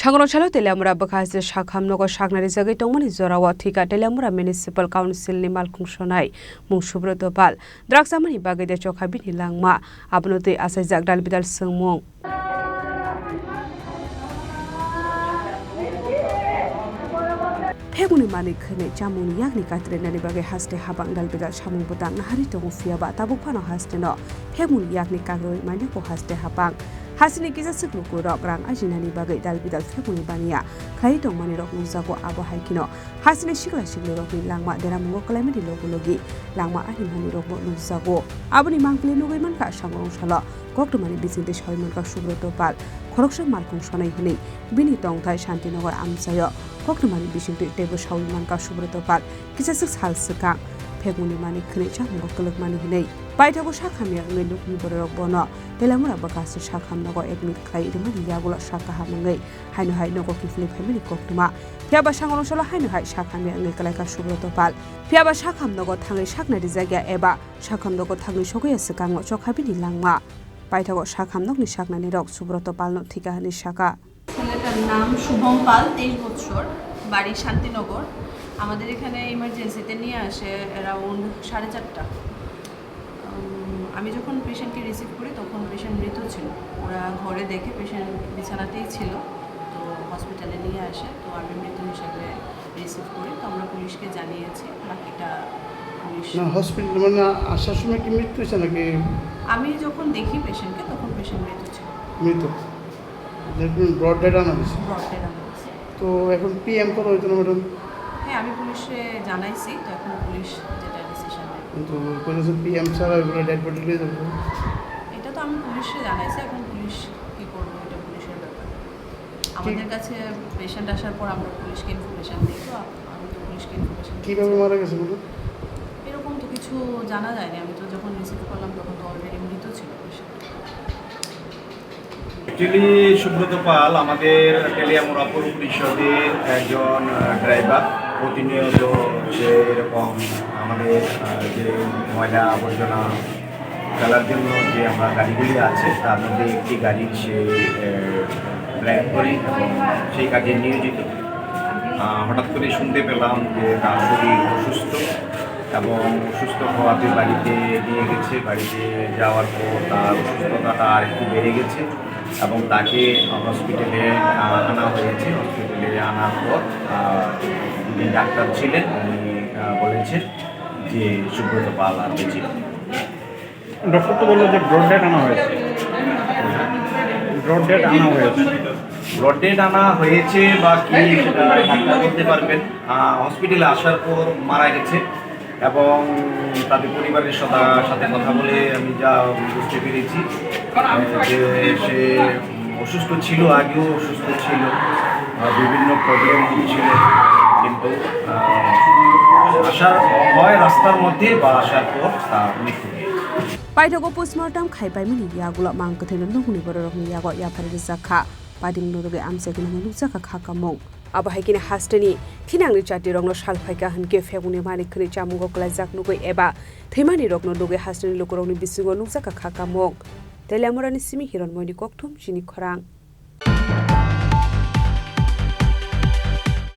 Sangrochalo Telamura Bakas the Sakhamya Shagnari Zagi Tomani Zorawa Tika Telamura Municipal Council ni Malkungshonai Mung Subrata Pal Drugsni Bagay the Chokha Bini Langma Abnote Asajak Dal Bidal Sungmong Peguni Malik Jamun Yagni Katrina Bagay Haste Habang Dal Bidal Shamu Butan Harito Fiaba Tabupano Hasteno Pegun Yagni Kago Maniko Haste Habang Hasini kisa Sikla Khorang Ajinani Bagay Dal Bidal Peguni Bania Kaitong Manirok Nuzago Abo Haikino Hasini Sikla Langma Deramungo Calamity Logologi Langma Ahimani Robo Nuzago Abuni Mankli Nugiman Ka Shamong Shala Goktumani Bisinwichisni Hoymanka Subrata Khoroksa Malkungshonai Hini Bini Tongthai Shantinogo Amsayo Goktumani Bisinwichisni Tebo Hoymanka Subrata Kisa Six Halsaka Peguni Mani Knicha Mokolok Mani Hini Baitago Sakhamya Ngeluk Borok Bono Telamura Bakas Sakhamya Admit Kai Mani Yagula Sakhamya Haino Haino Kifli Family Koktuma Piaba Sangonoshala Haino Hai Sakhamya Ngelaka Subrata Piaba Sakhamya Tangi Sakna Dizaga Eba Sakhamya Tangi Shokoya Sakango Chokha Bini Langma Baitago Sakhamya ni Sakna Nirok Subrata no Thika Hani Saka ছেলেটার নাম শুভম পাল 23 বছর বাড়ি শান্তিনগর আমাদের এখানে ইমার্জেন্সিতে নিয়ে আসে around 4:30টা আমি যখন পেশেন্টকে রিসিভ করি তখন পেশেন্ট মৃত ছিল ওরা ঘরে দেখে পেশেন্ট বিছানাতেই ছিল তো হসপিটালে নিয়ে আসে তো আমি মৃত হিসেবে রিসিভ করি তো আমরা পুলিশকে জানিয়েছি বাকিটা পুলিশ না হসপিটাল মানে আসার সময় কি মৃত্যু হয়েছে নাকি আমি যখন দেখি পেশেন্টকে তখন পেশেন্ট মৃত ছিল মৃত দেখুন ব্রড ডেড আনা হয়েছে তো এখন পিএম করা হইতো না ম্যাডাম হ্যাঁ আমি পুলিশে জানাইছি তো এখন পুলিশ যেটা ডিসিশন নেয় কিন্তু কইছে পিএম ছাড়া এগুলো ডেড বডি নিয়ে যাবে এটা তো আমি পুলিশে জানাইছি এখন পুলিশ কি করবে এটা পুলিশের ব্যাপার আমাদের কাছে পেশেন্ট আসার পর আমরা পুলিশকে ইনফরমেশন দিই তো আমি তো পুলিশকে ইনফরমেশন কিভাবে মারা গেছে বলুন এরকম তো কিছু জানা যায়নি আমি তো যখন রিসিভ করলাম তখন তো অলরেডি মৃত ছিল পেশেন্ট অ্যাকচুয়ালি সুব্রত পাল আমাদের টেলিয়ামুরা পৌর পরিষদের একজন ড্রাইভার প্রতিনিয়ত সে এরকম আমাদের যে ময়লা আবর্জনা ফেলার জন্য যে আমরা গাড়িগুলি আছে তার মধ্যে একটি গাড়ি সে ড্রাইভ করি এবং সেই কাজে নিয়োজিত হঠাৎ করে শুনতে পেলাম যে তার শরীর অসুস্থ এবং অসুস্থ হওয়াতে বাড়িতে নিয়ে গেছে বাড়িতে যাওয়ার পর তার অসুস্থতাটা আর একটু বেড়ে গেছে এবং তাকে হসপিটালে আনা হয়েছে হসপিটালে আনার পর যিনি ডাক্তার ছিলেন উনি বলেছেন যে সুব্রত পাল আর বেঁচে ডক্টর তো বললো যে ব্রড ডেড আনা হয়েছে ব্রড ডেড আনা হয়েছে বা কি সেটা ডাক্তার বলতে পারবেন হসপিটালে আসার পর মারা গেছে এবং তাদের পরিবারের সাথে কথা বলে আমি যা বুঝতে পেরেছি যে সে অসুস্থ ছিল আগেও অসুস্থ ছিল বিভিন্ন প্রবলেম ছিল কিন্তু আসার হয় রাস্তার মধ্যে বা আসার পর তার মৃত্যু Baitago postmortem Khaipai Mini Yagula Mankatheno Nunguni Borokni Yago Yapari Zakha Pading Nuruge Amsekin Nuzaka Kakamong Abahikini Hasteni Tinang Chati Rogno Shalfaika Hanke Feguni Mani Kri Chamungo Klazak Nugo Eba Themani Rogno Doge Hasteni Lokoroni Bisingo Nuzaka Kakamong Telamurani Simi Hiron Moni Koktum Chini Khorang